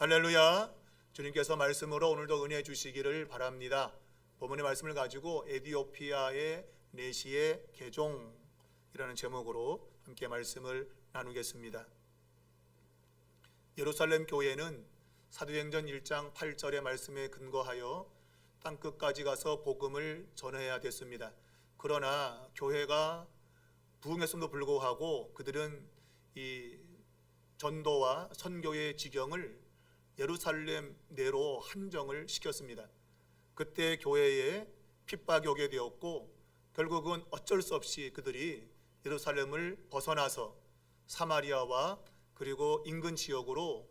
할렐루야. 주님께서 말씀으로 오늘도 은혜 주시기를 바랍니다. 본문의 말씀을 가지고 에디오피아의 내시의 개종이라는 제목으로 함께 말씀을 나누겠습니다. 예루살렘 교회는 사도행전 1장 8절의 말씀에 근거하여 땅끝까지 가서 복음을 전해야 됐습니다. 그러나 교회가 부흥했음에도 불구하고 그들은 이 전도와 선교의 지경을 예루살렘 내로 한정을 시켰습니다. 그때 교회에 핍박이 오게 되었고 결국은 어쩔 수 없이 그들이 예루살렘을 벗어나서 사마리아와 그리고 인근 지역으로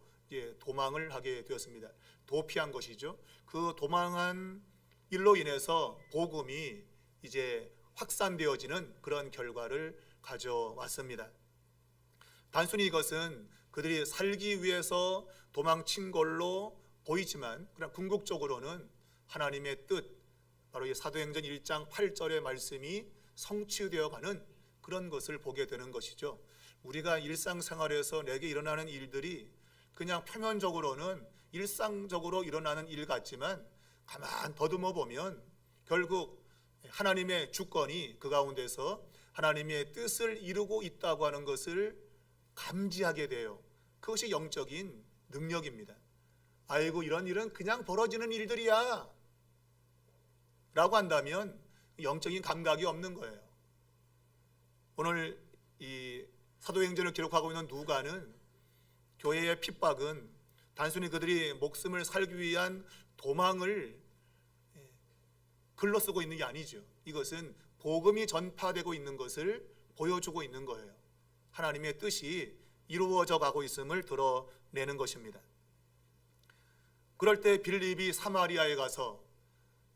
도망을 하게 되었습니다. 도피한 것이죠. 그 도망한 일로 인해서 복음이 이제 확산되어지는 그런 결과를 가져왔습니다. 단순히 이것은 그들이 살기 위해서 도망친 걸로 보이지만 그러나 궁극적으로는 하나님의 뜻, 바로 이 사도행전 1장 8절의 말씀이 성취되어 가는 그런 것을 보게 되는 것이죠. 우리가 일상생활에서 내게 일어나는 일들이 그냥 표면적으로는 일상적으로 일어나는 일 같지만 가만 더듬어 보면 결국 하나님의 주권이 그 가운데서 하나님의 뜻을 이루고 있다고 하는 것을 감지하게 돼요. 그것이 영적인 능력입니다. 아이고 이런 일은 그냥 벌어지는 일들이야 라고 한다면 영적인 감각이 없는 거예요. 오늘 이 사도행전을 기록하고 있는 누가는 교회의 핍박은 단순히 그들이 목숨을 살기 위한 도망을 글로 쓰고 있는 게 아니죠. 이것은 복음이 전파되고 있는 것을 보여주고 있는 거예요. 하나님의 뜻이 이루어져 가고 있음을 드러내는 것입니다. 그럴 때 빌립이 사마리아에 가서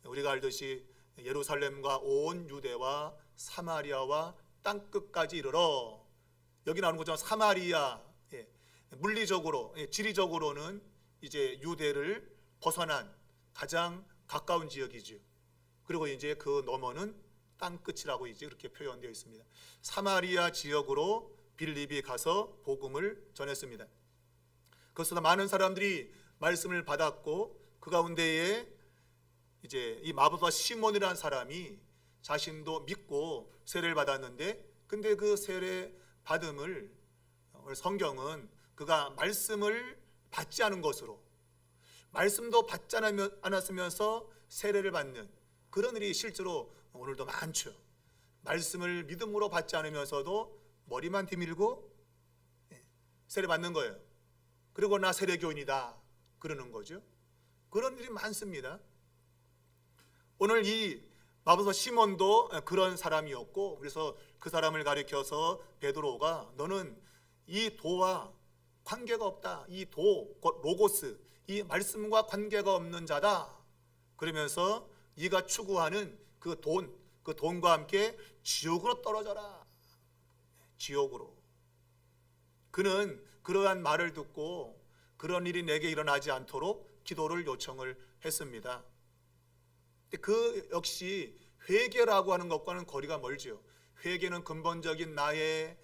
우리가 알듯이 예루살렘과 온 유대와 사마리아와 땅끝까지 이르러, 여기 나오는 것처럼 사마리아, 물리적으로 지리적으로는 이제 유대를 벗어난 가장 가까운 지역이죠. 그리고 이제 그 너머는 땅끝이라고 이제 그렇게 표현되어 있습니다. 사마리아 지역으로 빌립이 가서 복음을 전했습니다. 그것보다 많은 사람들이 말씀을 받았고 그 가운데에 이제 이 마부사 시몬이라는 사람이 자신도 믿고 세례를 받았는데, 근데 그 세례 받음을 오늘 성경은 그가 말씀을 받지 않은 것으로, 말씀도 받지 않았으면서 세례를 받는 그런 일이 실제로 오늘도 많죠. 말씀을 믿음으로 받지 않으면서도 머리만 디밀고 세례 받는 거예요. 그리고 나 세례교인이다 그러는 거죠. 그런 일이 많습니다. 오늘 이 마부사 시몬도 그런 사람이었고, 그래서 그 사람을 가리켜서 베드로가 너는 이 도와 관계가 없다, 이 도, 로고스, 이 말씀과 관계가 없는 자다 그러면서 네가 추구하는 그 돈과 함께 지옥으로 떨어져라, 지옥으로. 그는 그러한 말을 듣고 그런 일이 내게 일어나지 않도록 기도를 요청을 했습니다. 그 역시 회개라고 하는 것과는 거리가 멀죠. 회개는 근본적인 나의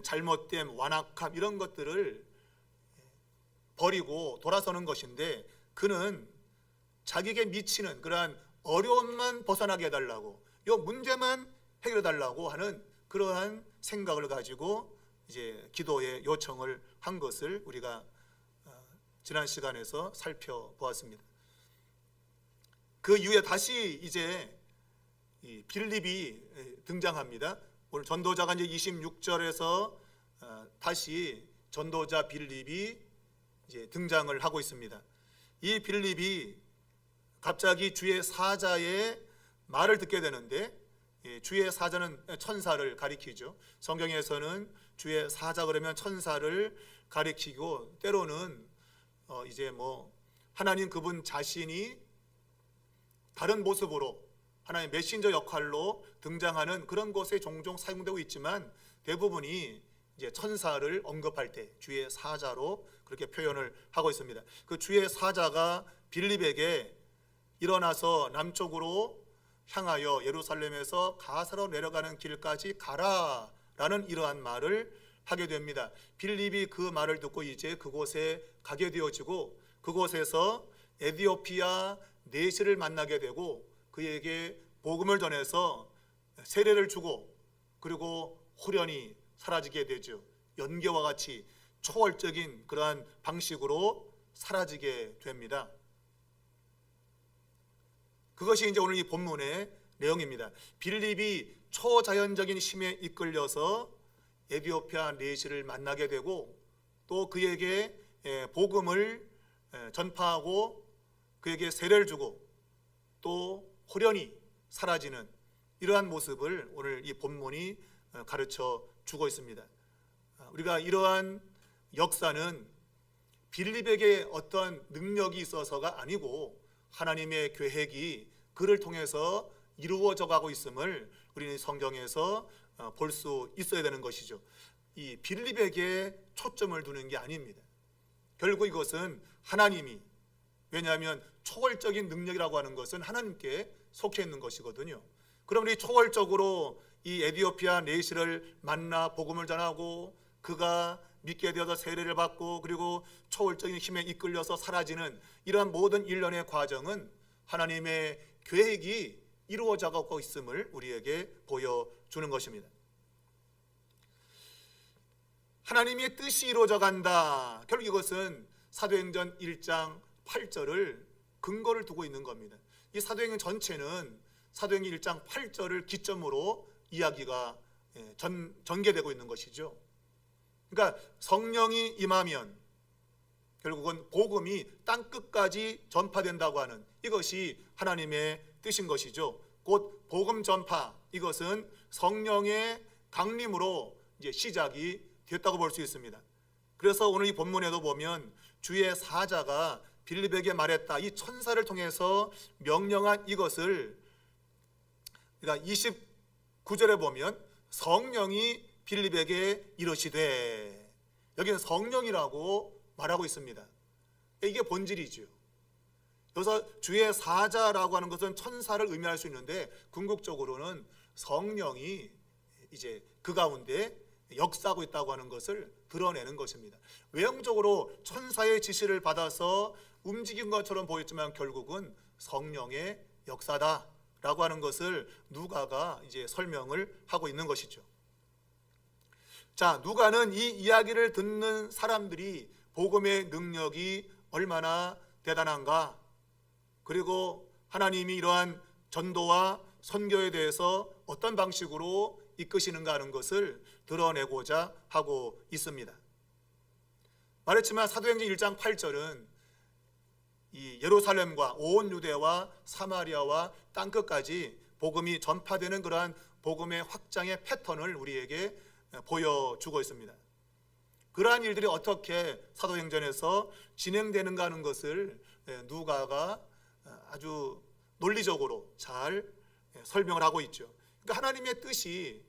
잘못됨, 완악함 이런 것들을 버리고 돌아서는 것인데, 그는 자기에게 미치는 그러한 어려움만 벗어나게 해달라고, 이 문제만 해결해 달라고 하는 그러한 생각을 가지고 이제 기도의 요청을 한 것을 우리가 지난 시간에서 살펴보았습니다. 그 이후에 다시 이제 이 빌립이 등장합니다. 오늘 전도자가 이제 26절에서 다시 전도자 빌립이 이제 등장을 하고 있습니다. 이 빌립이 갑자기 주의 사자의 말을 듣게 되는데, 주의 사자는 천사를 가리키죠. 성경에서는 주의 사자 그러면 천사를 가리키고, 때로는 이제 뭐 하나님 그분 자신이 다른 모습으로 하나님의 메신저 역할로 등장하는 그런 곳에 종종 사용되고 있지만, 대부분이 이제 천사를 언급할 때 주의 사자로 그렇게 표현을 하고 있습니다. 그 주의 사자가 빌립에게 일어나서 남쪽으로 향하여 예루살렘에서 가사로 내려가는 길까지 가라 라는 이러한 말을 하게 됩니다. 빌립이 그 말을 듣고 이제 그곳에 가게 되어지고, 그곳에서 에디오피아 내시를 만나게 되고 그에게 복음을 전해서 세례를 주고 그리고 홀연히 사라지게 되죠. 연기와 같이 초월적인 그러한 방식으로 사라지게 됩니다. 그것이 이제 오늘 이 본문의 내용입니다. 빌립이 초자연적인 힘에 이끌려서 에디오피아 내시를 만나게 되고 또 그에게 복음을 전파하고 그에게 세례를 주고 또 홀연히 사라지는 이러한 모습을 오늘 이 본문이 가르쳐 주고 있습니다. 우리가 이러한 역사는 빌립에게 어떤 능력이 있어서가 아니고 하나님의 계획이 그를 통해서 이루어져 가고 있음을 우리는 성경에서 볼 수 있어야 되는 것이죠. 이 빌립에게 초점을 두는 게 아닙니다. 결국 이것은 하나님이, 왜냐하면 초월적인 능력이라고 하는 것은 하나님께 속해 있는 것이거든요. 그러면 이 초월적으로 이 에디오피아 내시를 만나 복음을 전하고 그가 믿게 되어서 세례를 받고 그리고 초월적인 힘에 이끌려서 사라지는 이러한 모든 일련의 과정은 하나님의 계획이 이루어져 가고 있음을 우리에게 보여주는 것입니다. 하나님의 뜻이 이루어져 간다. 결국 이것은 사도행전 1장 8절을 근거를 두고 있는 겁니다. 이 사도행전 전체는 사도행전 1장 8절을 기점으로 이야기가 전개되고 있는 것이죠. 그러니까 성령이 임하면 결국은 복음이 땅끝까지 전파된다고 하는 이것이 하나님의 뜻인 것이죠. 곧 복음 전파, 이것은 성령의 강림으로 이제 시작이 됐다고 볼 수 있습니다. 그래서 오늘 이 본문에도 보면 주의 사자가 빌립에게 말했다. 이 천사를 통해서 명령한 이것을 그러니까 29절에 보면 성령이 빌립에게 이르시되, 여기는 성령이라고 말하고 있습니다. 이게 본질이죠. 여기서 주의 사자라고 하는 것은 천사를 의미할 수 있는데 궁극적으로는 성령이 이제 그 가운데 역사하고 있다고 하는 것을 드러내는 것입니다. 외형적으로 천사의 지시를 받아서 움직인 것처럼 보였지만 결국은 성령의 역사다라고 하는 것을 누가가 이제 설명을 하고 있는 것이죠. 자, 누가는 이 이야기를 듣는 사람들이 복음의 능력이 얼마나 대단한가, 그리고 하나님이 이러한 전도와 선교에 대해서 어떤 방식으로 이끄시는가 하는 것을 드러내고자 하고 있습니다. 말했지만 사도행전 1장 8절은 이 예루살렘과 온 유대와 사마리아와 땅끝까지 복음이 전파되는 그러한 복음의 확장의 패턴을 우리에게 보여주고 있습니다. 그러한 일들이 어떻게 사도행전에서 진행되는가 하는 것을 누가가 아주 논리적으로 잘 설명을 하고 있죠. 그러니까 하나님의 뜻이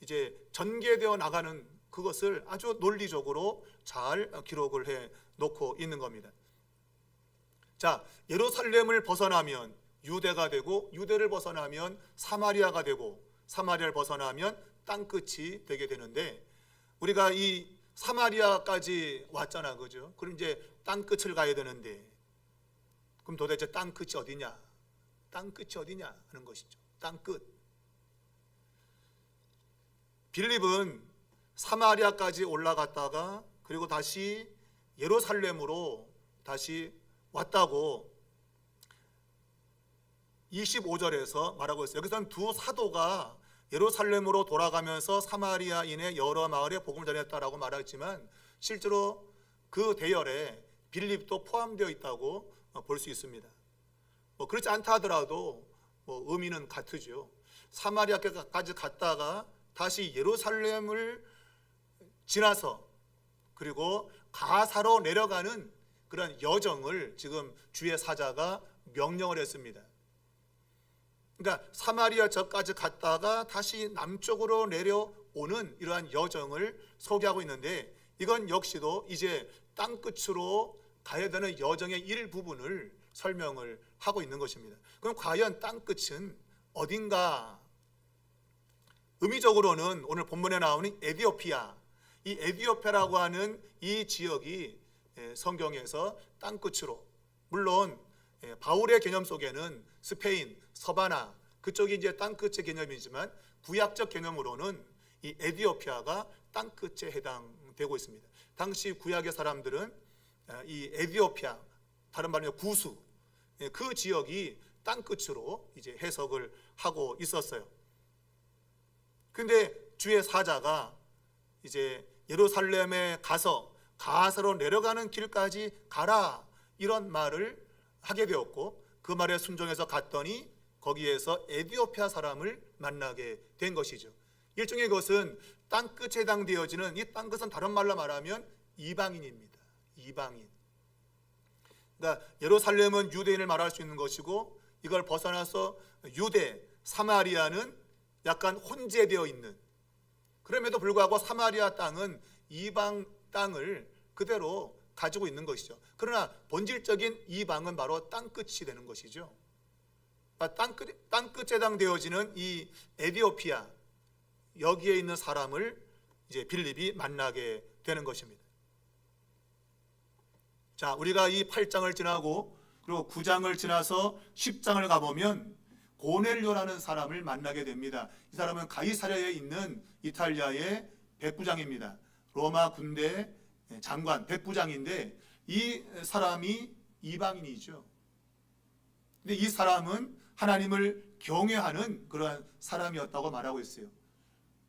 이제 전개되어 나가는 그것을 아주 논리적으로 잘 기록을 해 놓고 있는 겁니다. 자, 예루살렘을 벗어나면 유대가 되고, 유대를 벗어나면 사마리아가 되고, 사마리아를 벗어나면 땅끝이 되게 되는데, 우리가 이 사마리아까지 왔잖아, 그죠? 그럼 이제 땅끝을 가야 되는데, 그럼 도대체 땅끝이 어디냐? 땅끝이 어디냐 하는 것이죠. 땅끝. 빌립은 사마리아까지 올라갔다가 그리고 다시 예루살렘으로 다시 왔다고 25절에서 말하고 있어요. 여기서는 두 사도가 예루살렘으로 돌아가면서 사마리아인의 여러 마을에 복음을 전했다라고 말했지만 실제로 그 대열에 빌립도 포함되어 있다고 볼 수 있습니다. 그렇지 않다 하더라도 의미는 같으죠. 사마리아까지 갔다가 다시 예루살렘을 지나서 그리고 가사로 내려가는 그런 여정을 지금 주의 사자가 명령을 했습니다. 그러니까 사마리아 저까지 갔다가 다시 남쪽으로 내려오는 이러한 여정을 소개하고 있는데, 이건 역시도 이제 땅끝으로 가야 되는 여정의 일부분을 설명을 하고 있는 것입니다. 그럼 과연 땅끝은 어딘가? 의미적으로는 오늘 본문에 나오는 에디오피아, 이 에디오피아라고 하는 이 지역이 성경에서 땅끝으로, 물론 바울의 개념 속에는 스페인, 서바나 그쪽이 이제 땅끝의 개념이지만 구약적 개념으로는 이 에디오피아가 땅끝에 해당되고 있습니다. 당시 구약의 사람들은 이 에디오피아, 다른 말로 구수, 그 지역이 땅끝으로 이제 해석을 하고 있었어요. 근데 주의 사자가 이제 예루살렘에 가서 가사로 내려가는 길까지 가라, 이런 말을 하게 되었고, 그 말에 순종해서 갔더니 거기에서 에디오피아 사람을 만나게 된 것이죠. 일종의 것은 땅끝에 해당되어지는 이 땅끝은 다른 말로 말하면 이방인입니다. 이방인. 그러니까 예루살렘은 유대인을 말할 수 있는 것이고, 이걸 벗어나서 유대, 사마리아는 약간 혼재되어 있는, 그럼에도 불구하고 사마리아 땅은 이방 땅을 그대로 가지고 있는 것이죠. 그러나 본질적인 이방은 바로 땅끝이 되는 것이죠. 땅끝에 해당되어지는 이 에디오피아, 여기에 있는 사람을 이제 빌립이 만나게 되는 것입니다. 자, 우리가 이 8장을 지나고 그리고 9장을 지나서 10장을 가보면 고넬료라는 사람을 만나게 됩니다. 이 사람은 가이사랴에 있는 이탈리아의 백부장입니다. 로마 군대 장관, 백부장인데 이 사람이 이방인이죠. 근데 이 사람은 하나님을 경외하는 그러한 사람이었다고 말하고 있어요.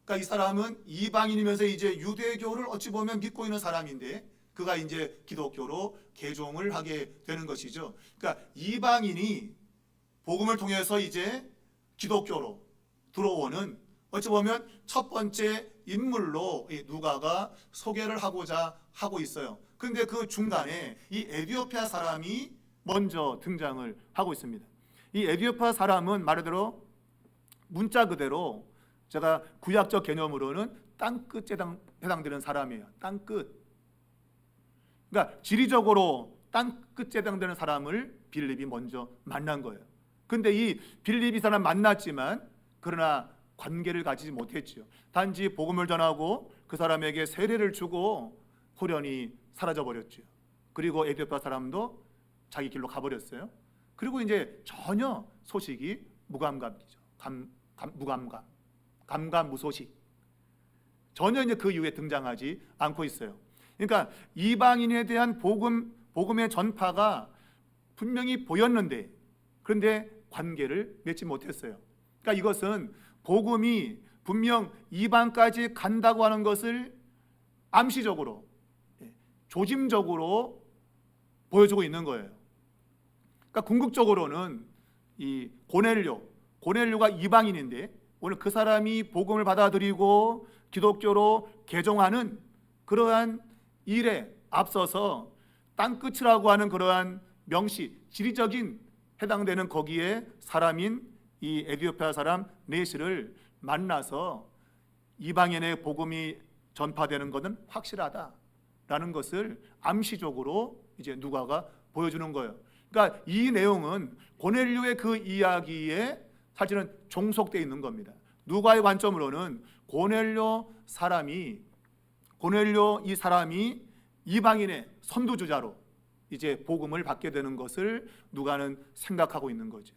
그러니까 이 사람은 이방인이면서 이제 유대교를 어찌 보면 믿고 있는 사람인데, 그가 이제 기독교로 개종을 하게 되는 것이죠. 그러니까 이방인이 복음을 통해서 이제 기독교로 들어오는, 어찌 보면 첫 번째 인물로 이 누가가 소개를 하고자 하고 있어요. 그런데 그 중간에 이 에디오피아 사람이 먼저 등장을 하고 있습니다. 이 에디오피아 사람은 말 그대로 문자 그대로 제가 구약적 개념으로는 땅끝에 해당되는 사람이에요. 땅끝. 그러니까 지리적으로 땅끝에 해당되는 사람을 빌립이 먼저 만난 거예요. 근데 이 빌립이 사람 만났지만 그러나 관계를 가지지 못했죠. 단지 복음을 전하고 그 사람에게 세례를 주고 호련히 사라져 버렸죠. 그리고 에디오피아 사람도 자기 길로 가버렸어요. 그리고 이제 전혀 소식이 무감각이죠. 감감무소식. 전혀 이제 그 이후에 등장하지 않고 있어요. 그러니까 이방인에 대한 복음의 전파가 분명히 보였는데, 그런데 관계를 맺지 못했어요. 그러니까 이것은 복음이 분명 이방까지 간다고 하는 것을 암시적으로, 조짐적으로 보여주고 있는 거예요. 그러니까 궁극적으로는 이 고넬료가 이방인인데, 오늘 그 사람이 복음을 받아들이고 기독교로 개종하는 그러한 일에 앞서서 땅끝이라고 하는 그러한 명시, 지리적인 해당되는 거기에 사람인 이 에디오피아 사람 네시를 만나서 이방인의 복음이 전파되는 것은 확실하다라는 것을 암시적으로 이제 누가가 보여주는 거예요. 그러니까 이 내용은 고넬료의 그 이야기에 사실은 종속되어 있는 겁니다. 누가의 관점으로는 고넬료 이 사람이 이방인의 선두주자로 이제 복음을 받게 되는 것을 누가는 생각하고 있는 거죠.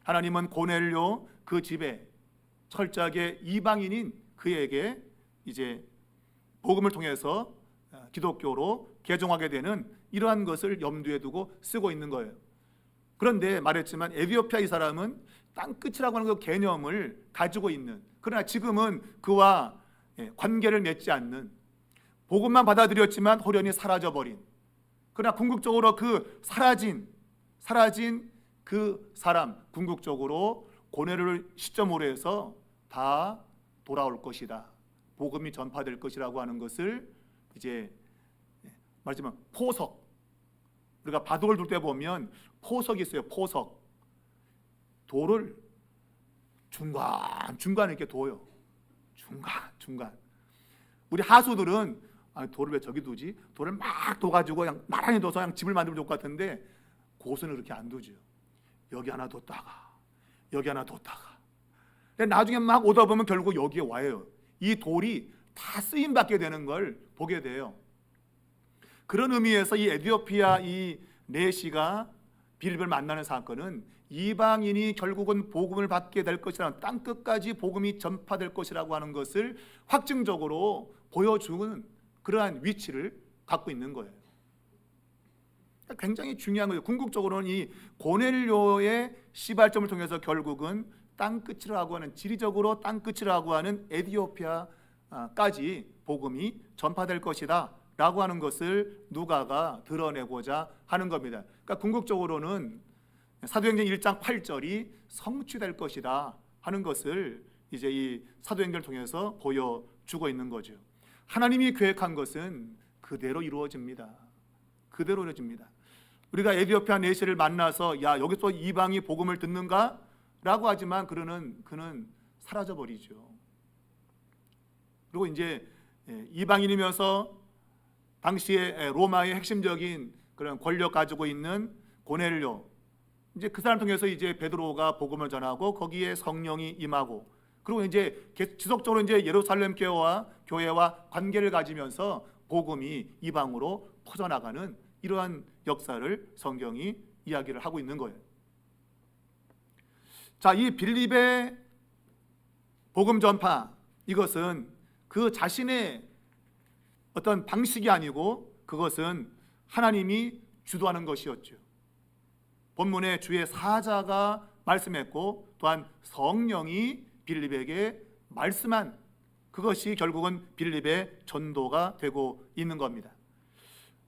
하나님은 고넬료 그 집에 철저하게 이방인인 그에게 이제 복음을 통해서 기독교로 개종하게 되는 이러한 것을 염두에 두고 쓰고 있는 거예요. 그런데 말했지만 에디오피아 이 사람은 땅끝이라고 하는 그 개념을 가지고 있는, 그러나 지금은 그와 관계를 맺지 않는, 복음만 받아들였지만 호련히 사라져버린, 그러나 궁극적으로 그 사라진 그 사람, 궁극적으로 고넬료를 시점으로 해서 다 돌아올 것이다, 복음이 전파될 것이라고 하는 것을 이제 말하자면 포석, 우리가 바둑을 둘 때 보면 포석이 있어요. 포석, 돌을 중간에 이렇게 둬요. 중간. 우리 하수들은 돌을 왜 저기 두지? 돌을 막 둬가지고 그냥 나란히 둬서 그냥 집을 만들면 좋을 것 같은데, 고수는 그렇게 안 두죠. 여기 하나 뒀다가 여기 하나 뒀다가, 나중에 막 오다 보면 결국 여기에 와요. 이 돌이 다 쓰임 받게 되는 걸 보게 돼요. 그런 의미에서 이 에티오피아 이 내시가 빌립을 만나는 사건은 이방인이 결국은 복음을 받게 될 것이라는, 땅 끝까지 복음이 전파될 것이라고 하는 것을 확증적으로 보여주는 그러한 위치를 갖고 있는 거예요. 굉장히 중요한 거예요. 궁극적으로는 이 고넬료의 시발점을 통해서 결국은 땅 끝이라고 하는, 지리적으로 땅 끝이라고 하는 에티오피아까지 복음이 전파될 것이다 라고 하는 것을 누가가 드러내고자 하는 겁니다. 그러니까 궁극적으로는 사도행전 1장 8절이 성취될 것이다 하는 것을 이제 이 사도행전을 통해서 보여주고 있는 거죠. 하나님이 계획한 것은 그대로 이루어집니다. 그대로 이루어집니다. 우리가 에티오피아 내시를 만나서 야 여기서 이방이 복음을 듣는가? 라고 하지만 그는 사라져버리죠. 그리고 이제 이방인이면서 당시에 로마의 핵심적인 그런 권력 가지고 있는 고넬료, 이제 그 사람 통해서 이제 베드로가 복음을 전하고 거기에 성령이 임하고, 그리고 이제 지속적으로 이제 예루살렘 교회와 관계를 가지면서 복음이 이방으로 퍼져나가는 이러한 역사를 성경이 이야기를 하고 있는 거예요. 자, 이 빌립의 복음 전파, 이것은 그 자신의 어떤 방식이 아니고 그것은 하나님이 주도하는 것이었죠. 본문에 주의 사자가 말씀했고 또한 성령이 빌립에게 말씀한 그것이 결국은 빌립의 전도가 되고 있는 겁니다.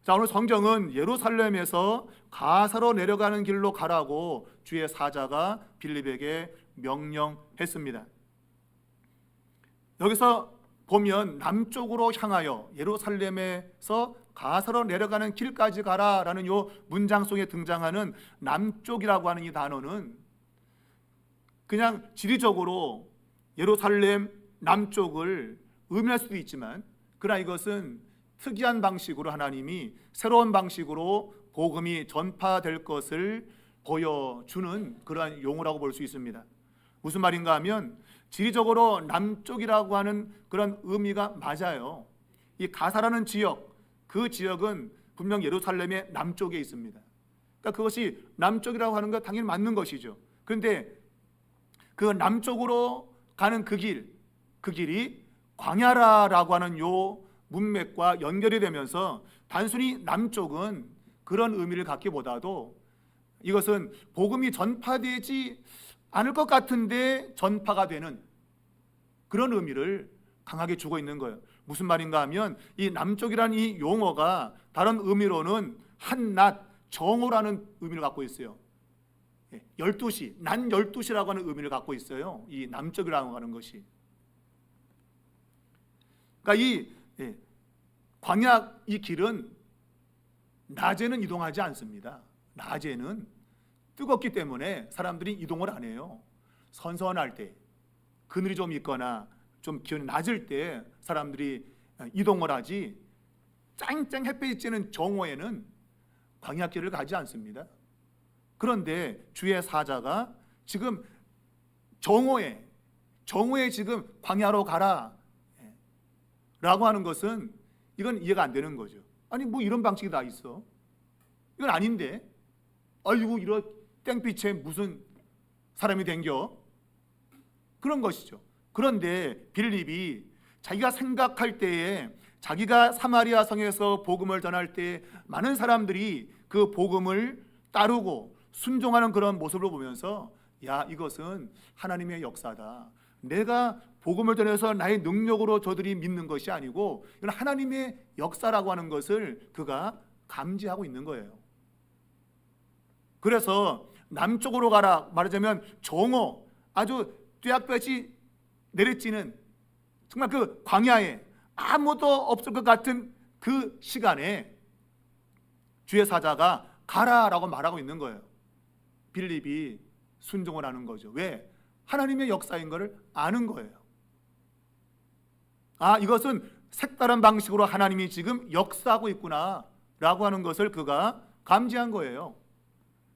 자, 오늘 성경은 예루살렘에서 가사로 내려가는 길로 가라고 주의 사자가 빌립에게 명령했습니다. 여기서 보면 남쪽으로 향하여 예루살렘에서 가사로 내려가는 길까지 가라라는 요 문장 속에 등장하는 남쪽이라고 하는 이 단어는 그냥 지리적으로 예루살렘 남쪽을 의미할 수도 있지만, 그러나 이것은 특이한 방식으로 하나님이 새로운 방식으로 복음이 전파될 것을 보여주는 그러한 용어라고 볼 수 있습니다. 무슨 말인가 하면 지리적으로 남쪽이라고 하는 그런 의미가 맞아요. 이 가사라는 지역, 그 지역은 분명 예루살렘의 남쪽에 있습니다. 그러니까 그것이 남쪽이라고 하는 건 당연히 맞는 것이죠. 그런데 그 남쪽으로 가는 그 길이 광야라고 하는 요 문맥과 연결이 되면서 단순히 남쪽은 그런 의미를 갖기보다도 이것은 복음이 전파되지 않을 것 같은데 전파가 되는 그런 의미를 강하게 주고 있는 거예요. 무슨 말인가 하면 이 남쪽이라는 이 용어가 다른 의미로는 한낮, 정오라는 의미를 갖고 있어요. 12시, 낮 12시라고 하는 의미를 갖고 있어요. 이 남쪽이라고 하는 것이. 그러니까 이 광야 이 길은 낮에는 이동하지 않습니다. 낮에는 뜨겁기 때문에 사람들이 이동을 안 해요. 선선할 때, 그늘이 좀 있거나 좀 기온이 낮을 때 사람들이 이동을 하지, 짱짱 햇빛이 찌는 정오에는 광야길을 가지 않습니다. 그런데 주의 사자가 지금 정오에 지금 광야로 가라 라고 하는 것은 이건 이해가 안 되는 거죠. 아니 뭐 이런 방식이 다 있어? 이건 아닌데. 아이고 이런 땡빛에 무슨 사람이 댕겨? 그런 것이죠. 그런데 빌립이 자기가 생각할 때에 자기가 사마리아 성에서 복음을 전할 때 많은 사람들이 그 복음을 따르고 순종하는 그런 모습을 보면서 야 이것은 하나님의 역사다. 내가 복음을 전해서 나의 능력으로 저들이 믿는 것이 아니고 이건 하나님의 역사라고 하는 것을 그가 감지하고 있는 거예요. 그래서 남쪽으로 가라, 말하자면 정오, 아주 뙤약볕이 내리쬐는 정말 그 광야에 아무도 없을 것 같은 그 시간에 주의 사자가 가라라고 말하고 있는 거예요. 빌립이 순종을 하는 거죠. 왜? 하나님의 역사인 것을 아는 거예요. 아, 이것은 색다른 방식으로 하나님이 지금 역사하고 있구나 라고 하는 것을 그가 감지한 거예요.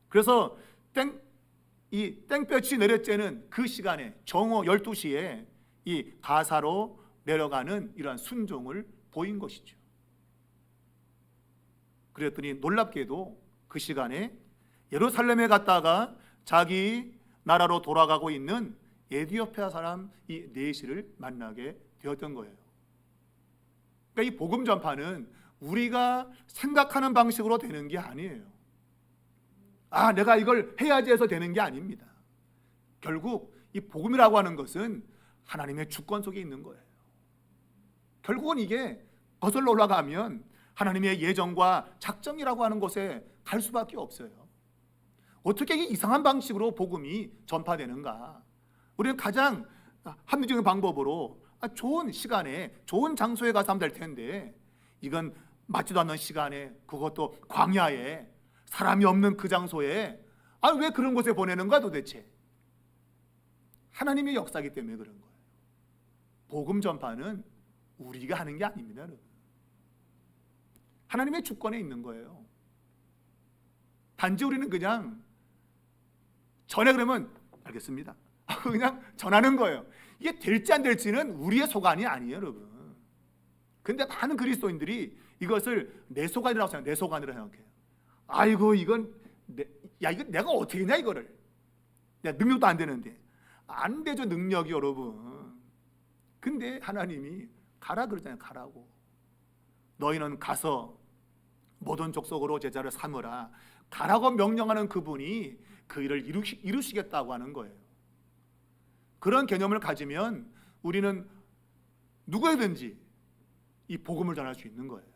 그래서 이 땡볕이 내려쬐는 그 시간에 정오 12시에 이 가사로 내려가는 이러한 순종을 보인 것이죠. 그랬더니 놀랍게도 그 시간에 예루살렘에 갔다가 자기 나라로 돌아가고 있는 에디오피아 사람 이 네시를 만나게 되었던 거예요. 그러니까 이 복음 전파는 우리가 생각하는 방식으로 되는 게 아니에요. 아, 내가 이걸 해야지 해서 되는 게 아닙니다. 결국 이 복음이라고 하는 것은 하나님의 주권 속에 있는 거예요. 결국은 이게 거슬러 올라가면 하나님의 예정과 작정이라고 하는 곳에 갈 수밖에 없어요. 어떻게 이 이상한 방식으로 복음이 전파되는가? 우리는 가장 합리적인 방법으로 좋은 시간에 좋은 장소에 가서 하면 될 텐데, 이건 맞지도 않는 시간에, 그것도 광야에, 사람이 없는 그 장소에 왜 그런 곳에 보내는가 도대체? 하나님의 역사이기 때문에 그런 거예요. 복음 전파는 우리가 하는 게 아닙니다, 여러분. 하나님의 주권에 있는 거예요. 단지 우리는 그냥 전해 그러면 알겠습니다, 그냥 전하는 거예요. 이게 될지 안 될지는 우리의 소관이 아니에요, 여러분. 근데 많은 그리스도인들이 이것을 내 소관이라고 생각해요. 내 소관이라고 생각해요. 아이고, 이건 이거 내가 어떻게 했냐, 이거를. 능력도 안 되는데. 안 되죠, 능력이, 여러분. 근데 하나님이 가라 그러잖아요. 가라고. 너희는 가서 모든 족속으로 제자를 삼으라. 가라고 명령하는 그분이 그 일을 이루시겠다고 하는 거예요. 그런 개념을 가지면 우리는 누구에든지 이 복음을 전할 수 있는 거예요.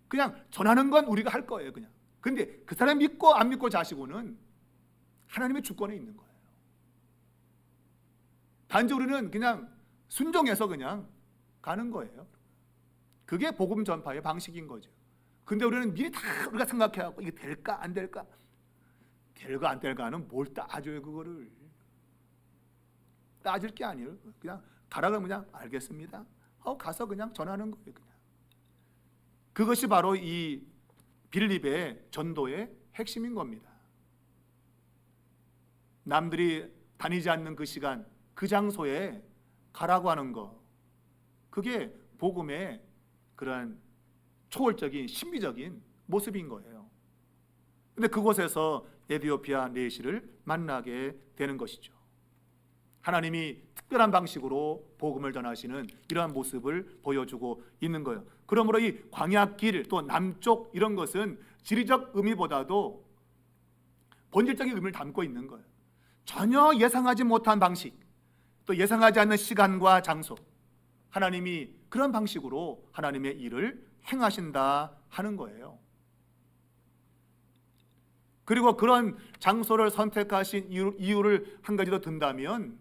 그냥 전하는 건 우리가 할 거예요, 그냥. 근데 그 사람 믿고 안 믿고 자시고는 하나님의 주권에 있는 거예요. 단지 우리는 그냥 순종해서 그냥 가는 거예요. 그게 복음 전파의 방식인 거죠. 근데 우리는 미리 다 우리가 생각해갖고 이게 될까 안 될까, 될까 안 될까는 뭘 따져요. 그거를 따질 게 아니에요. 그냥 가라 그러면 그냥 알겠습니다 가서 그냥 전하는 거예요. 그냥 그것이 바로 이 빌립의 전도의 핵심인 겁니다. 남들이 다니지 않는 그 시간, 그 장소에 가라고 하는 거, 그게 복음의 그러한 초월적인 신비적인 모습인 거예요. 근데 그곳에서 에디오피아 네시를 만나게 되는 것이죠. 하나님이 특별한 방식으로 복음을 전하시는 이러한 모습을 보여주고 있는 거예요. 그러므로 이 광야길 또 남쪽 이런 것은 지리적 의미보다도 본질적인 의미를 담고 있는 거예요. 전혀 예상하지 못한 방식, 또 예상하지 않는 시간과 장소, 하나님이 그런 방식으로 하나님의 일을 행하신다 하는 거예요. 그리고 그런 장소를 선택하신 이유를 한 가지 더 든다면,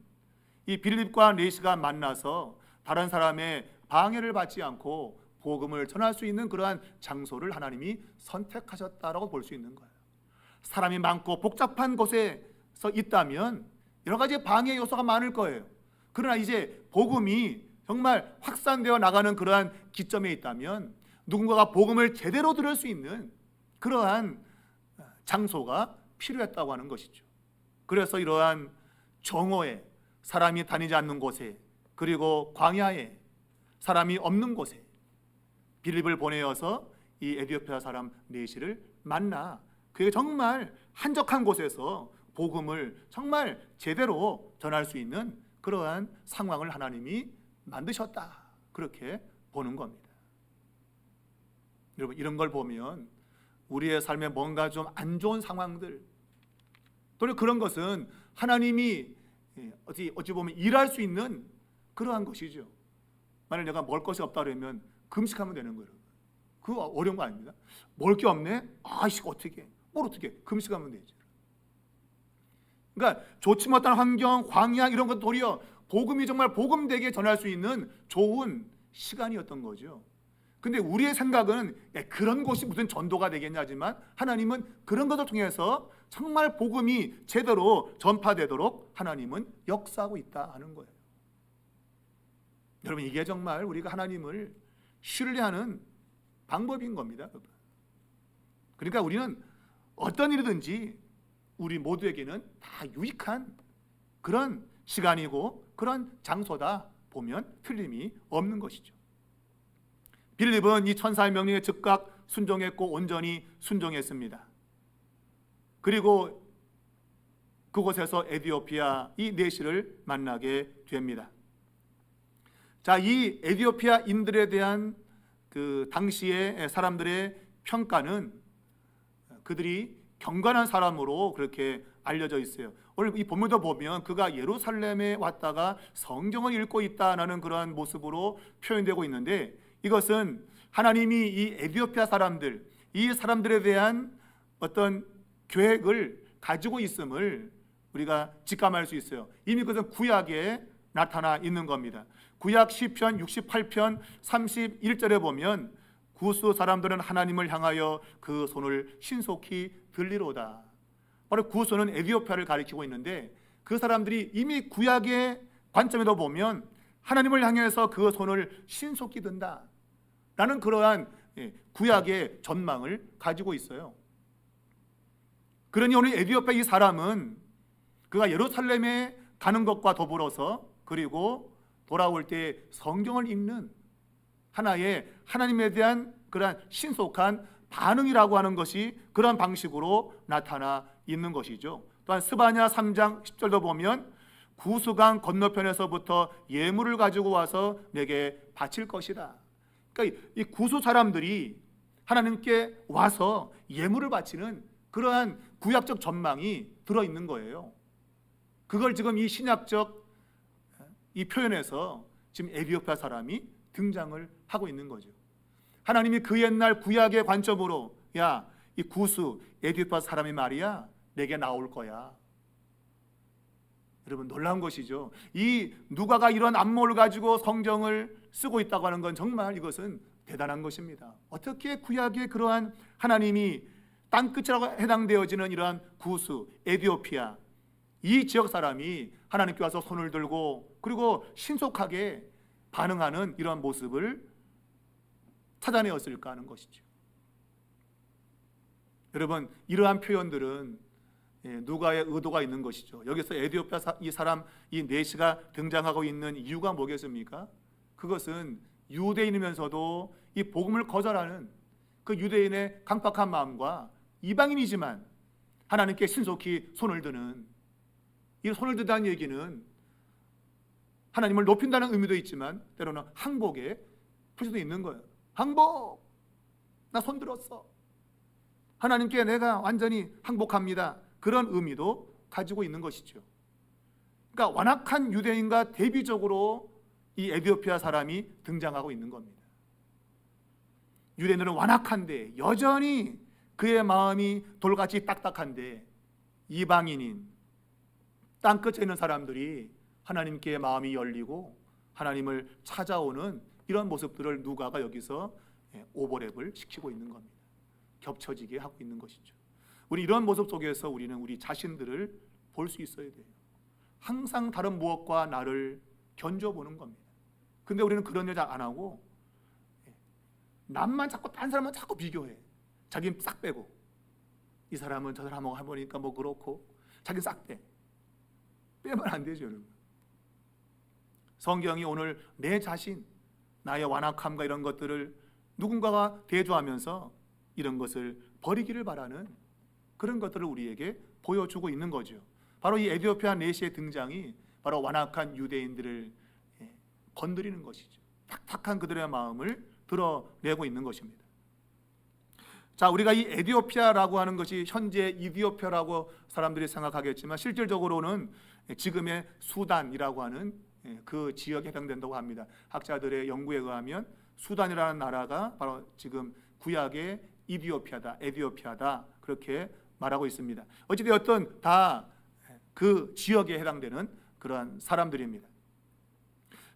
이 빌립과 네시가 만나서 다른 사람의 방해를 받지 않고 복음을 전할 수 있는 그러한 장소를 하나님이 선택하셨다라고 볼 수 있는 거예요. 사람이 많고 복잡한 곳에서 있다면 여러 가지 방해 요소가 많을 거예요. 그러나 이제 복음이 정말 확산되어 나가는 그러한 기점에 있다면 누군가가 복음을 제대로 들을 수 있는 그러한 장소가 필요했다고 하는 것이죠. 그래서 이러한 정오에, 사람이 다니지 않는 곳에, 그리고 광야에, 사람이 없는 곳에 빌립을 보내어서 이 에디오피아 사람 네시를 만나 그게 정말 한적한 곳에서 복음을 정말 제대로 전할 수 있는 그러한 상황을 하나님이 만드셨다, 그렇게 보는 겁니다. 여러분, 이런 걸 보면 우리의 삶에 뭔가 좀 안 좋은 상황들, 또 그런 것은 하나님이 어찌 보면 일할 수 있는 그러한 것이죠. 만약 내가 먹을 것이 없다 그러면 금식하면 되는 거예요. 그거 어려운 거 아닙니다. 먹을 게 없네? 아이씨, 어떻게? 뭘 어떻게? 금식하면 되죠. 그러니까 좋지 못한 환경, 광야 이런 것 도리어 복음이 정말 복음되게 전할 수 있는 좋은 시간이었던 거죠. 근데 우리의 생각은 그런 곳이 무슨 전도가 되겠냐지만 하나님은 그런 것을 통해서 정말 복음이 제대로 전파되도록 하나님은 역사하고 있다 하는 거예요. 여러분, 이게 정말 우리가 하나님을 신뢰하는 방법인 겁니다. 그러니까 우리는 어떤 일이든지 우리 모두에게는 다 유익한 그런 시간이고 그런 장소다 보면 틀림이 없는 것이죠. 빌립은 이 천사의 명령에 즉각 순종했고 온전히 순종했습니다. 그리고 그곳에서 에디오피아 이 내시를 만나게 됩니다. 자, 이 에디오피아인들에 대한 그 당시의 사람들의 평가는 그들이 경건한 사람으로 그렇게 알려져 있어요. 오늘 이 본문도 보면 그가 예루살렘에 왔다가 성경을 읽고 있다는 그러한 모습으로 표현되고 있는데, 이것은 하나님이 이 에디오피아 사람들, 이 사람들에 대한 어떤 계획을 가지고 있음을 우리가 직감할 수 있어요. 이미 그것은 구약에 나타나 있는 겁니다. 구약 시편 68편 31절에 보면 구스 사람들은 하나님을 향하여 그 손을 신속히 들리로다. 바로 구스는 에디오피아를 가리키고 있는데, 그 사람들이 이미 구약의 관점에도 보면 하나님을 향해서 그 손을 신속히 든다 라는 그러한 구약의 전망을 가지고 있어요. 그러니 오늘 에디오피아 이 사람은 그가 예루살렘에 가는 것과 더불어서 그리고 돌아올 때 성경을 읽는 하나의 하나님에 대한 그러한 신속한 반응이라고 하는 것이 그런 방식으로 나타나 있는 것이죠. 또한 스바냐 3장 10절도 보면 구스강 건너편에서부터 예물을 가지고 와서 내게 바칠 것이다. 그러니까 이 구스 사람들이 하나님께 와서 예물을 바치는 그러한 구약적 전망이 들어있는 거예요. 그걸 지금 이 신약적 이 표현에서 지금 에디오피아 사람이 등장을 하고 있는 거죠. 하나님이 그 옛날 구약의 관점으로, 야, 이 구스 에디오피아 사람이 말이야 내게 나올 거야. 여러분, 놀라운 것이죠. 이 누가가 이런 안목을 가지고 성경을 쓰고 있다고 하는 건 정말 이것은 대단한 것입니다. 어떻게 구약의 그러한 하나님이 땅끝이라고 해당되어지는 이러한 구스 에디오피아 이 지역 사람이 하나님께 와서 손을 들고 그리고 신속하게 반응하는 이런 모습을 찾아내었을까 하는 것이죠. 여러분, 이러한 표현들은 누가의 의도가 있는 것이죠. 여기서 에디오피아 이 사람 이 네시가 등장하고 있는 이유가 뭐겠습니까? 그것은 유대인이면서도 이 복음을 거절하는 그 유대인의 강팍한 마음과 이방인이지만 하나님께 신속히 손을 드는, 이 손을 든다는 얘기는 하나님을 높인다는 의미도 있지만 때로는 항복의 표시도 있는 거예요. 항복! 나 손 들었어. 하나님께 내가 완전히 항복합니다. 그런 의미도 가지고 있는 것이죠. 그러니까 완악한 유대인과 대비적으로 이 에디오피아 사람이 등장하고 있는 겁니다. 유대인들은 완악한데 여전히 그의 마음이 돌같이 딱딱한데, 이방인인 땅끝에 있는 사람들이 하나님께 마음이 열리고 하나님을 찾아오는 이런 모습들을 누가가 여기서 오버랩을 시키고 있는 겁니다. 겹쳐지게 하고 있는 것이죠. 우리 이런 모습 속에서 우리는 우리 자신들을 볼 수 있어야 돼요. 항상 다른 무엇과 나를 견줘보는 겁니다. 근데 우리는 그런 여자 안 하고 남만 자꾸, 다른 사람만 자꾸 비교해. 자기는 싹 빼고, 이 사람은 저 사람하고 해보니까 뭐 그렇고, 자기는 싹 빼. 빼면 안 되죠, 여러분. 성경이 오늘 내 자신, 나의 완악함과 이런 것들을 누군가가 대조하면서 이런 것을 버리기를 바라는 그런 것들을 우리에게 보여주고 있는 거죠. 바로 이 에디오피아 네시의 등장이 바로 완악한 유대인들을 건드리는 것이죠. 탁탁한 그들의 마음을 드러내고 있는 것입니다. 자, 우리가 이 에디오피아라고 하는 것이 현재 이디오피아라고 사람들이 생각하겠지만 실질적으로는 지금의 수단이라고 하는 그 지역에 해당된다고 합니다. 학자들의 연구에 의하면 수단이라는 나라가 바로 지금 구약의 이디오피아다, 에디오피아다, 그렇게 말하고 있습니다. 어찌되었든 다 그 지역에 해당되는 그러한 사람들입니다.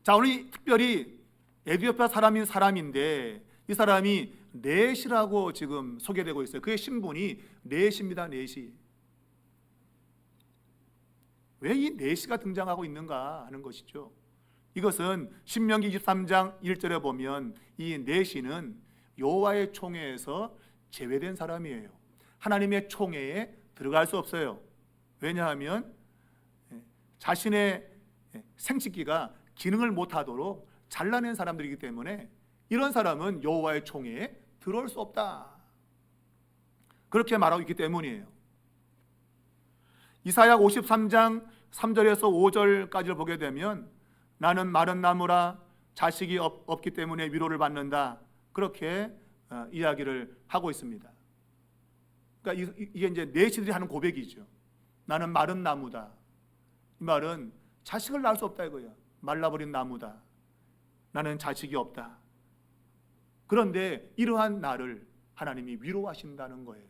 자, 오늘 특별히 에디오피아 사람인 사람인데 이 사람이 넷이라고 지금 소개되고 있어요. 그의 신분이 넷입니다. 넷이. 왜 이 넷이가 등장하고 있는가 하는 것이죠. 이것은 신명기 23장 1절에 보면 이 넷이는 여호와의 총회에서 제외된 사람이에요. 하나님의 총회에 들어갈 수 없어요. 왜냐하면 자신의 생식기가 기능을 못하도록 잘라낸 사람들이기 때문에 이런 사람은 여호와의 총회에 들어올 수 없다. 그렇게 말하고 있기 때문이에요. 이사야 53장 3절에서 5절까지를 보게 되면 나는 마른 나무라 자식이 없기 때문에 위로를 받는다. 그렇게 이야기를 하고 있습니다. 그러니까 이게 이제 내시들이 하는 고백이죠. 나는 마른 나무다. 이 말은 자식을 낳을 수 없다 이거야. 말라버린 나무다. 나는 자식이 없다. 그런데 이러한 나를 하나님이 위로하신다는 거예요.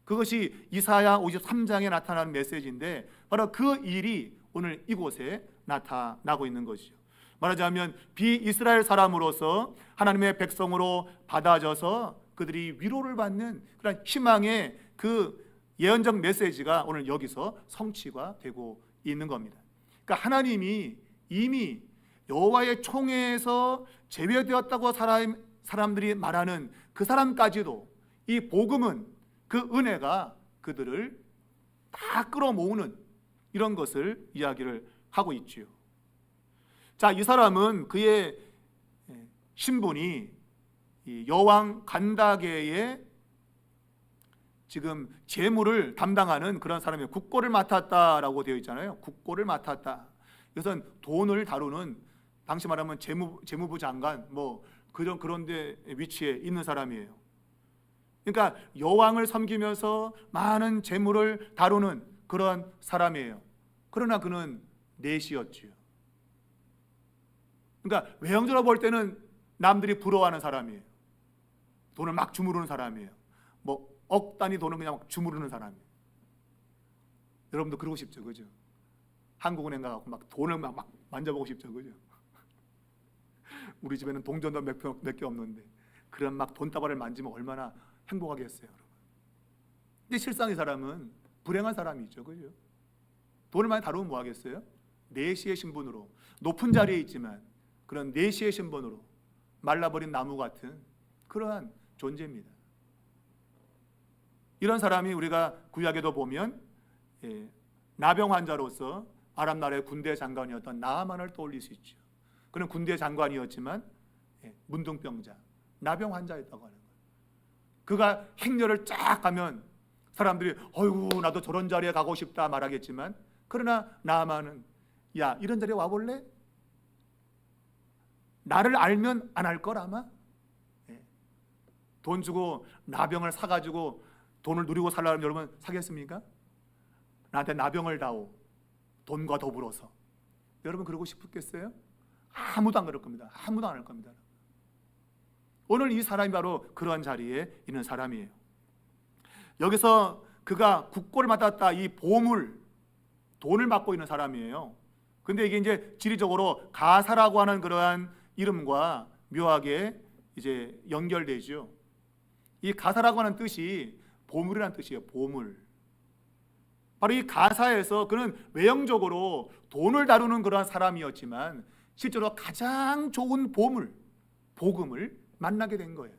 그것이 이사야 53장에 나타나는 메시지인데 바로 그 일이 오늘 이곳에 나타나고 있는 것이죠. 말하자면 비이스라엘 사람으로서 하나님의 백성으로 받아져서 그들이 위로를 받는 그런 희망의 그 예언적 메시지가 오늘 여기서 성취가 되고 있는 겁니다. 그러니까 하나님이 이미 여호와의 총회에서 제외되었다고 사람들이 말하는 그 사람까지도 이 복음은 그 은혜가 그들을 다 끌어모으는 이런 것을 이야기를 하고 있지요. 자, 이 사람은 그의 신분이 여왕 간다게의 지금 재물을 담당하는 그런 사람이에요. 국고를 맡았다라고 되어 있잖아요. 국고를 맡았다. 이것은 돈을 다루는 당시 말하면 재무부 장관 뭐 그런 데 위치에 있는 사람이에요. 그러니까 여왕을 섬기면서 많은 재물을 다루는 그런 사람이에요. 그러나 그는 내시였지요. 그러니까 외형적으로 볼 때는 남들이 부러워하는 사람이에요. 돈을 막 주무르는 사람이에요. 뭐 억 단위 돈을 그냥 막 주무르는 사람이에요. 여러분도 그러고 싶죠, 그죠? 한국은행 가고 막 돈을 막 만져보고 싶죠, 그죠? 우리 집에는 동전도 몇 개 없는데 그런 막 돈다발을 만지면 얼마나 행복하겠어요, 여러분. 근데 실상 이 사람은 불행한 사람이죠, 그죠? 돈을 많이 다루면 뭐 하겠어요? 내시의 신분으로 높은 자리에 있지만 그런 내시의 신분으로 말라버린 나무 같은 그러한 존재입니다. 이런 사람이 우리가 구약에도 보면 나병 환자로서 아람 나라의 군대 장관이었던 나아만을 떠올릴 수 있죠. 그는 군대 장관이었지만 문둥병자, 나병 환자였다고 하는 거예요. 그가 행렬을 쫙 가면 사람들이 어이구 나도 저런 자리에 가고 싶다 말하겠지만 그러나 나아만은 야 이런 자리에 와볼래? 나를 알면 안 할 걸 아마? 돈 주고 나병을 사가지고 돈을 누리고 살려면 여러분 사겠습니까? 나한테 나병을 다오 돈과 더불어서 여러분 그러고 싶겠어요? 아무도 안 그럴 겁니다. 아무도 안 할 겁니다. 오늘 이 사람이 바로 그런 자리에 있는 사람이에요. 여기서 그가 국고를 맡았다 이 보물 돈을 맡고 있는 사람이에요. 근데 이게 이제 지리적으로 가사라고 하는 그러한 이름과 묘하게 이제 연결되죠. 이 가사라고 하는 뜻이 보물이라는 뜻이에요. 보물. 바로 이 가사에서 그는 외형적으로 돈을 다루는 그러한 사람이었지만 실제로 가장 좋은 보물, 복음을 만나게 된 거예요.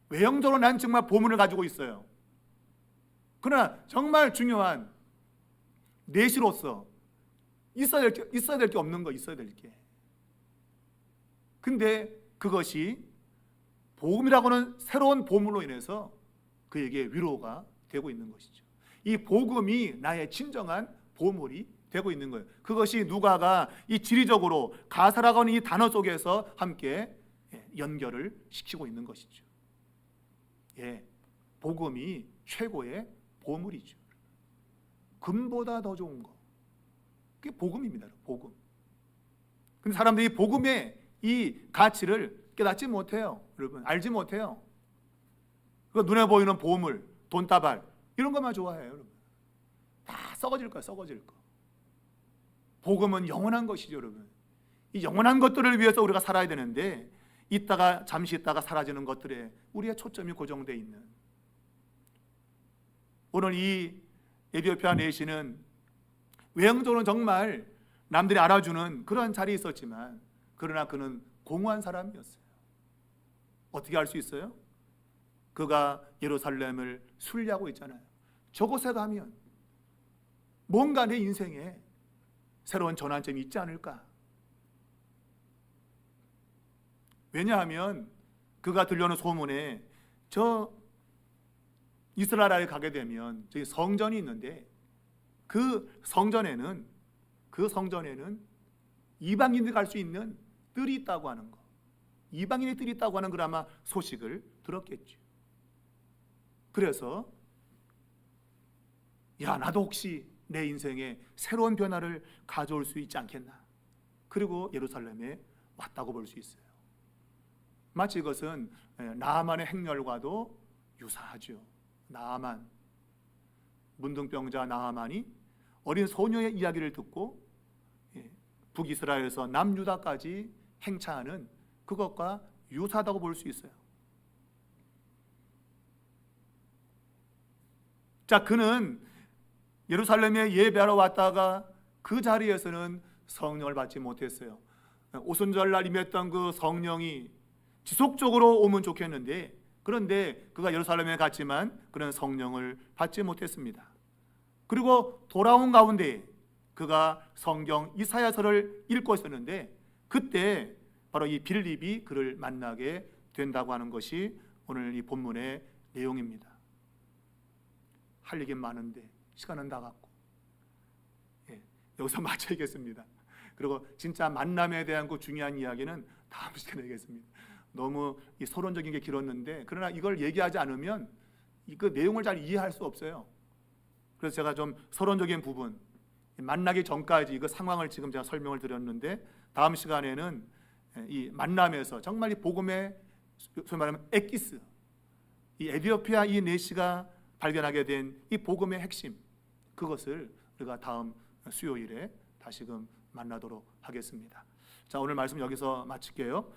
외형적으로 난 정말 보물을 가지고 있어요. 그러나 정말 중요한 내시로서 있어야 될 게 없는 거 있어야 될 게. 근데 그것이 복음이라고는 새로운 보물로 인해서 그에게 위로가 되고 있는 것이죠. 이 복음이 나의 진정한 보물이 되고 있는 거예요. 그것이 누가가 이 지리적으로 가사라고 하는 이 단어 속에서 함께 연결을 시키고 있는 것이죠. 복음이 최고의 보물이죠. 금보다 더 좋은 거. 그게 복음입니다. 복음. 근데 사람들이 복음의 이 가치를 깨닫지 못해요. 여러분 알지 못해요. 그 눈에 보이는 보물, 돈다발 이런 것만 좋아해요. 여러분 다 썩어질 거야. 썩어질 거. 복음은 영원한 것이죠. 여러분 이 영원한 것들을 위해서 우리가 살아야 되는데 잠시 있다가 사라지는 것들에 우리의 초점이 고정되어 있는 오늘 이 에티오피아 내시는 외형적으로는 정말 남들이 알아주는 그런 자리에 있었지만 그러나 그는 공허한 사람이었어요. 어떻게 알 수 있어요? 그가 예루살렘을 순례하고 있잖아요. 저곳에 가면 뭔가 내 인생에 새로운 전환점이 있지 않을까? 왜냐하면 그가 들려오는 소문에 저 이스라엘에 가게 되면 저기 성전이 있는데 그 성전에는 이방인들이 갈 수 있는 뜰이 있다고 하는 거, 이방인의 뜰이 있다고 하는 걸 아마 소식을 들었겠죠. 그래서 야, 나도 혹시 내 인생에 새로운 변화를 가져올 수 있지 않겠나. 그리고 예루살렘에 왔다고 볼 수 있어요. 마치 이것은 나아만의 행렬과도 유사하죠. 나아만, 문둥병자 나아만이 어린 소녀의 이야기를 듣고 북이스라엘에서 남유다까지 행차하는 그것과 유사하다고 볼 수 있어요. 자, 그는 예루살렘에 예배하러 왔다가 그 자리에서는 성령을 받지 못했어요. 오순절날 임했던 그 성령이 지속적으로 오면 좋겠는데, 그런데 그가 예루살렘에 갔지만 그는 성령을 받지 못했습니다. 그리고 돌아온 가운데 그가 성경 이사야서를 읽고 있었는데 그때 바로 이 빌립이 그를 만나게 된다고 하는 것이 오늘 이 본문의 내용입니다. 할 얘기 많은데 시간은 다 갔고, 여기서 마쳐야겠습니다. 그리고 진짜 만남에 대한 그 중요한 이야기는 다음 시간에 하겠습니다. 너무 이 서론적인 게 길었는데, 그러나 이걸 얘기하지 않으면 그 내용을 잘 이해할 수 없어요. 그래서 제가 좀 서론적인 부분, 만나기 전까지 이거 상황을 지금 제가 설명을 드렸는데, 다음 시간에는 이 만남에서 정말 이 복음의 소위 말하면 엑기스, 이 에디오피아 이 내시가 발견하게 된 이 복음의 핵심, 그것을 우리가 다음 수요일에 다시금 만나도록 하겠습니다. 자, 오늘 말씀 여기서 마칠게요.